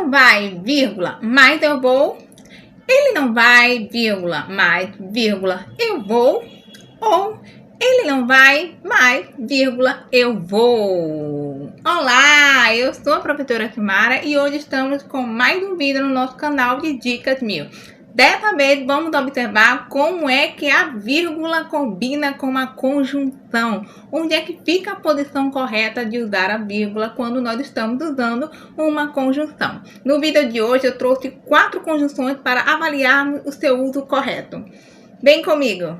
não vai, vírgula, mas eu vou. Ele não vai, vírgula, mas, vírgula, eu vou. Ou ele não vai, mas, vírgula, eu vou. Olá, eu sou a professora Simara e hoje estamos com mais um vídeo no nosso canal de Dicas Mil. Dessa vez vamos observar como é que a vírgula combina com a conjunção. Onde é que fica a posição correta de usar a vírgula quando nós estamos usando uma conjunção. No vídeo de hoje eu trouxe 4 conjunções para avaliarmos o seu uso correto. Vem comigo!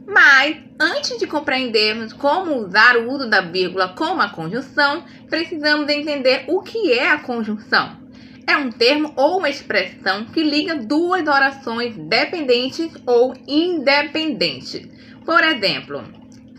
Mas, antes de compreendermos como usar o uso da vírgula com a conjunção, precisamos entender o que é a conjunção. É um termo ou uma expressão que liga duas orações dependentes ou independentes. Por exemplo,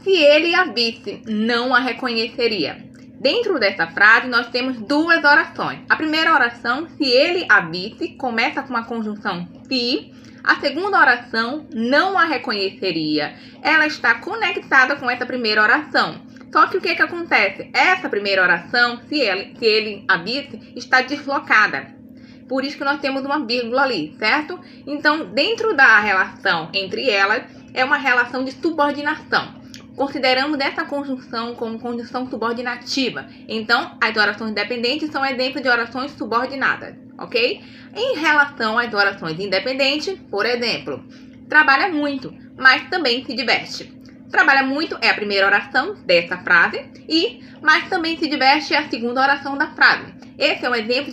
se ele a visse, não a reconheceria. Dentro dessa frase, nós temos duas orações. A primeira oração, se ele a visse, começa com a conjunção se. A segunda oração, não a reconheceria. Ela está conectada com essa primeira oração. Só que o que acontece? Essa primeira oração, se ele a visse, está deslocada. Por isso que nós temos uma vírgula ali, certo? Então, dentro da relação entre elas, é uma relação de subordinação. Consideramos essa conjunção como conjunção subordinativa. Então, as orações dependentes são exemplos de orações subordinadas, ok? Em relação às orações independentes, por exemplo, trabalha muito, mas também se diverte. Trabalha muito é a primeira oração dessa frase mas também se diverte é a segunda oração da frase. Esse é um exemplo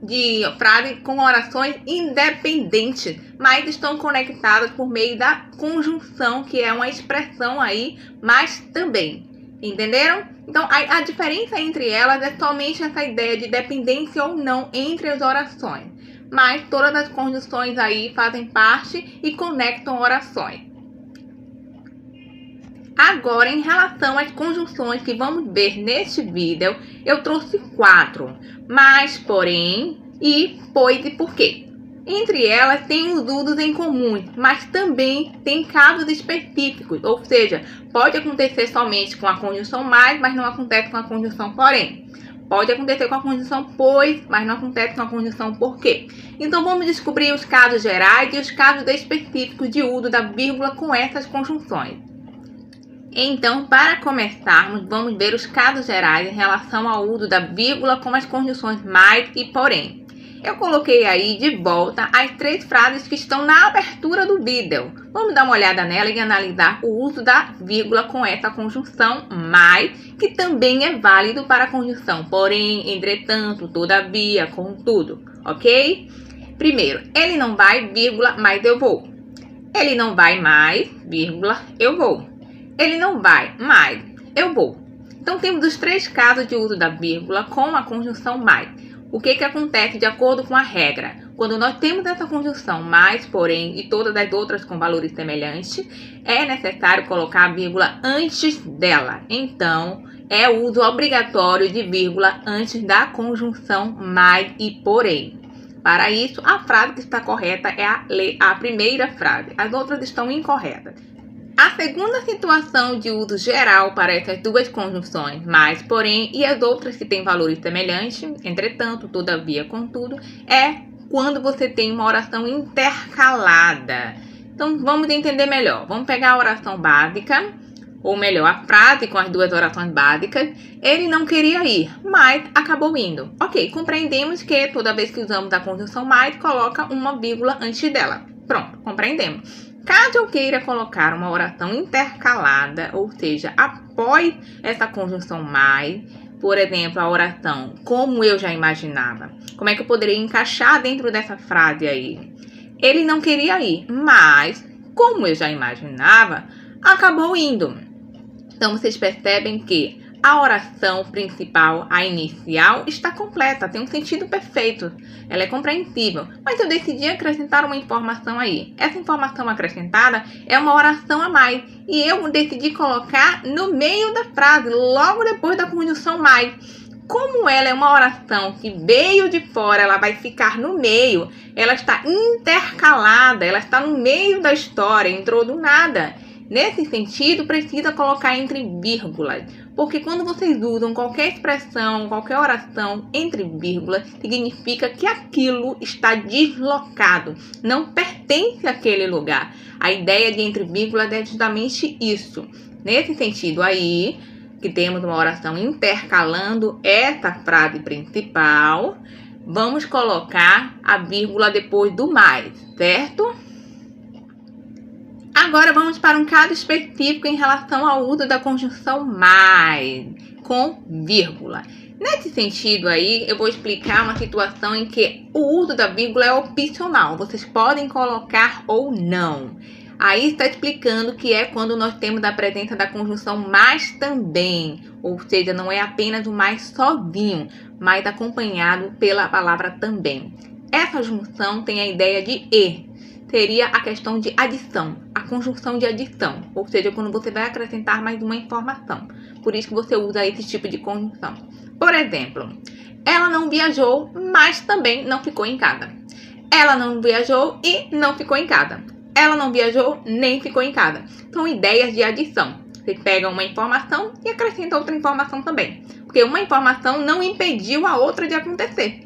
de frase com orações independentes, mas estão conectadas por meio da conjunção, que é uma expressão aí, mas também. Entenderam? Então, a diferença entre elas é somente essa ideia de dependência ou não entre as orações. Mas todas as conjunções aí fazem parte e conectam orações. Agora, em relação às conjunções que vamos ver neste vídeo, eu trouxe 4. Mas, porém, e, pois e porquê. Entre elas tem os usos em comum, mas também tem casos específicos. Ou seja, pode acontecer somente com a conjunção mais, mas não acontece com a conjunção porém. Pode acontecer com a conjunção pois, mas não acontece com a conjunção porquê. Então, vamos descobrir os casos gerais e os casos específicos de uso da vírgula com essas conjunções. Então, para começarmos, vamos ver os casos gerais em relação ao uso da vírgula com as conjunções mais e porém. Eu coloquei aí de volta as 3 frases que estão na abertura do vídeo. Vamos dar uma olhada nela e analisar o uso da vírgula com essa conjunção mais, que também é válido para a conjunção porém, entretanto, todavia, contudo, ok? Primeiro, ele não vai, vírgula, mas eu vou. Ele não vai mais, vírgula, eu vou. Ele não vai, mas eu vou. Então, temos os 3 casos de uso da vírgula com a conjunção mais. O que acontece de acordo com a regra? Quando nós temos essa conjunção mais, porém, e todas as outras com valores semelhantes, é necessário colocar a vírgula antes dela. Então, é o uso obrigatório de vírgula antes da conjunção mais e porém. Para isso, a frase que está correta é a primeira frase. As outras estão incorretas. A segunda situação de uso geral para essas duas conjunções, mais, porém, e as outras que têm valores semelhantes, entretanto, todavia, contudo, é quando você tem uma oração intercalada. Então, vamos entender melhor. Vamos pegar a oração básica, ou melhor, a frase com as duas orações básicas. Ele não queria ir, mas acabou indo. Ok, compreendemos que toda vez que usamos a conjunção mais, coloca uma vírgula antes dela. Pronto, compreendemos. Caso eu queira colocar uma oração intercalada, ou seja, após essa conjunção mais, por exemplo, a oração como eu já imaginava, como é que eu poderia encaixar dentro dessa frase aí? Ele não queria ir, mas, como eu já imaginava, acabou indo. Então, vocês percebem que a oração principal, a inicial, está completa, tem um sentido perfeito, ela é compreensível. Mas eu decidi acrescentar uma informação aí. Essa informação acrescentada é uma oração a mais. E eu decidi colocar no meio da frase, logo depois da conjunção mais. Como ela é uma oração que veio de fora, ela vai ficar no meio, ela está intercalada, ela está no meio da história, entrou do nada. Nesse sentido, precisa colocar entre vírgulas, porque quando vocês usam qualquer expressão, qualquer oração entre vírgulas, significa que aquilo está deslocado, não pertence àquele lugar. A ideia de entre vírgulas é justamente isso. Nesse sentido aí, que temos uma oração intercalando essa frase principal, vamos colocar a vírgula depois do mais, certo? Agora vamos para um caso específico em relação ao uso da conjunção mais, com vírgula. Nesse sentido aí, eu vou explicar uma situação em que o uso da vírgula é opcional. Vocês podem colocar ou não. Aí está explicando que é quando nós temos a presença da conjunção mais também. Ou seja, não é apenas o mais sozinho, mas acompanhado pela palavra também. Essa junção tem a ideia de e. Seria a questão de adição, a conjunção de adição, ou seja, quando você vai acrescentar mais uma informação. Por isso que você usa esse tipo de conjunção. Por exemplo, ela não viajou, mas também não ficou em casa. Ela não viajou e não ficou em casa. Ela não viajou nem ficou em casa. São ideias de adição. Você pega uma informação e acrescenta outra informação também. Porque uma informação não impediu a outra de acontecer.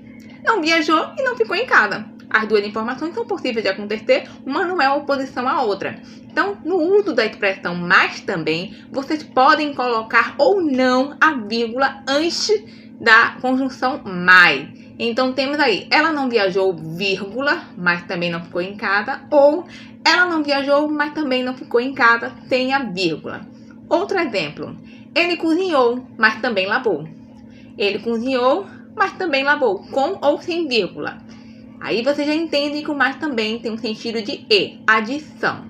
Não viajou e não ficou em casa. As duas informações são possíveis de acontecer, uma não é oposição à outra. Então, no uso da expressão mas também, vocês podem colocar ou não a vírgula antes da conjunção mais. Então, temos aí, ela não viajou, vírgula, mas também não ficou em casa, ou ela não viajou, mas também não ficou em casa, sem a vírgula. Outro exemplo, ele cozinhou, mas também lavou. Ele cozinhou, mas também lavou, com ou sem vírgula. Aí você já entende que o mais também tem um sentido de e, adição.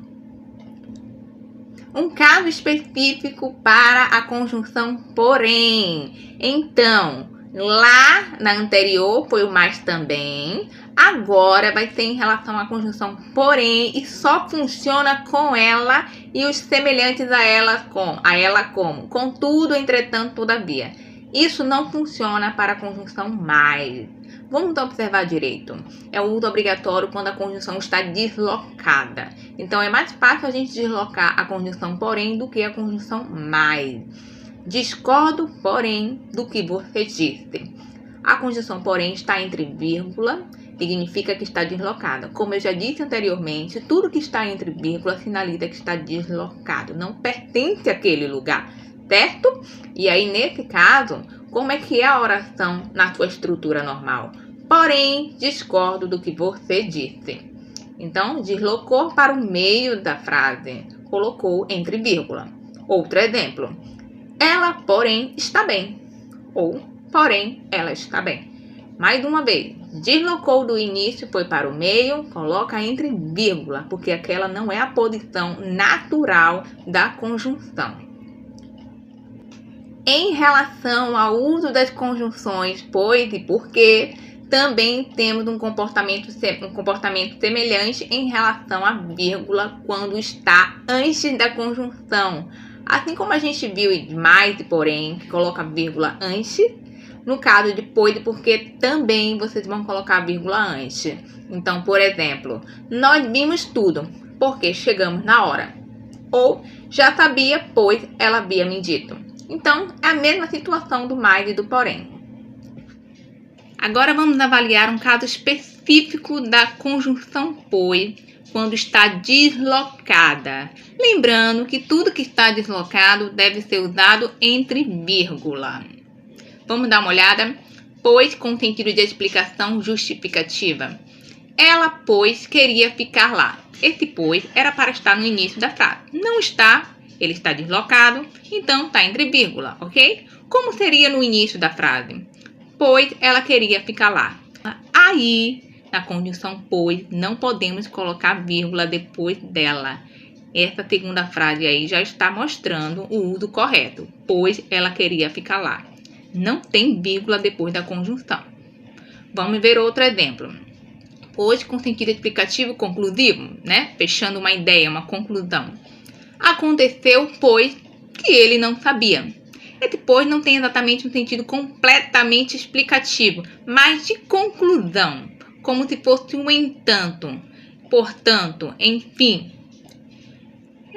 Um caso específico para a conjunção porém. Então, lá na anterior foi o mais também. Agora vai ser em relação à conjunção porém e só funciona com ela e os semelhantes a ela como. Contudo, entretanto, todavia. Isso não funciona para a conjunção mais. Vamos observar direito. É o uso obrigatório quando a conjunção está deslocada. Então, é mais fácil a gente deslocar a conjunção porém do que a conjunção mais. Discordo, porém, do que você disse. A conjunção porém está entre vírgula, significa que está deslocada. Como eu já disse anteriormente, tudo que está entre vírgula sinaliza que está deslocado. Não pertence àquele lugar, certo? E aí, nesse caso, como é que é a oração na sua estrutura normal? Porém, discordo do que você disse. Então, deslocou para o meio da frase. Colocou entre vírgula. Outro exemplo. Ela, porém, está bem. Ou, porém, ela está bem. Mais uma vez. Deslocou do início, foi para o meio. Coloca entre vírgula. Porque aquela não é a posição natural da conjunção. Em relação ao uso das conjunções pois e porque, também temos um comportamento semelhante em relação à vírgula quando está antes da conjunção. Assim como a gente viu em mais e porém, que coloca vírgula antes, no caso de pois e porque também vocês vão colocar vírgula antes. Então, por exemplo, nós vimos tudo porque chegamos na hora. Ou já sabia, pois ela havia me dito. Então, é a mesma situação do mais e do porém. Agora vamos avaliar um caso específico da conjunção pois, quando está deslocada. Lembrando que tudo que está deslocado deve ser usado entre vírgula. Vamos dar uma olhada? Pois com sentido de explicação justificativa. Ela, pois, queria ficar lá. Esse pois era para estar no início da frase. Não está. Ele está deslocado, então está entre vírgula, ok? Como seria no início da frase? Pois ela queria ficar lá. Aí, na conjunção pois, não podemos colocar vírgula depois dela. Essa segunda frase aí já está mostrando o uso correto. Pois ela queria ficar lá. Não tem vírgula depois da conjunção. Vamos ver outro exemplo. Pois com sentido explicativo conclusivo, né? Fechando uma ideia, uma conclusão. Aconteceu, pois, que ele não sabia. Esse pois não tem exatamente um sentido completamente explicativo, mas de conclusão, como se fosse um entanto, portanto, enfim.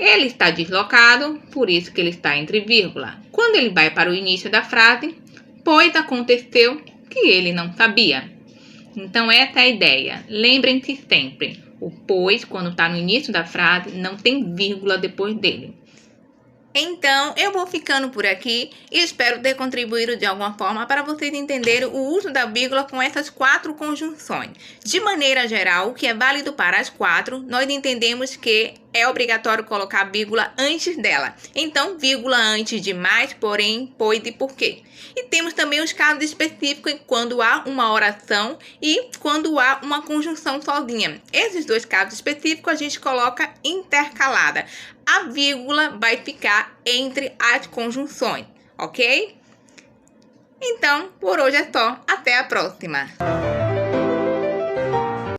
Ele está deslocado, por isso que ele está entre vírgula. Quando ele vai para o início da frase, pois aconteceu que ele não sabia. Então, essa é a ideia. Lembrem-se sempre, o pois, quando está no início da frase, não tem vírgula depois dele. Então, eu vou ficando por aqui e espero ter contribuído de alguma forma para vocês entenderem o uso da vírgula com essas 4 conjunções. De maneira geral, o que é válido para as 4, nós entendemos que é obrigatório colocar vírgula antes dela. Então, vírgula antes de mais, porém, pois e porquê. E temos também os casos específicos quando há uma oração e quando há uma conjunção sozinha. Esses 2 casos específicos a gente coloca intercalada. A vírgula vai ficar entre as conjunções, ok? Então, por hoje é só. Até a próxima!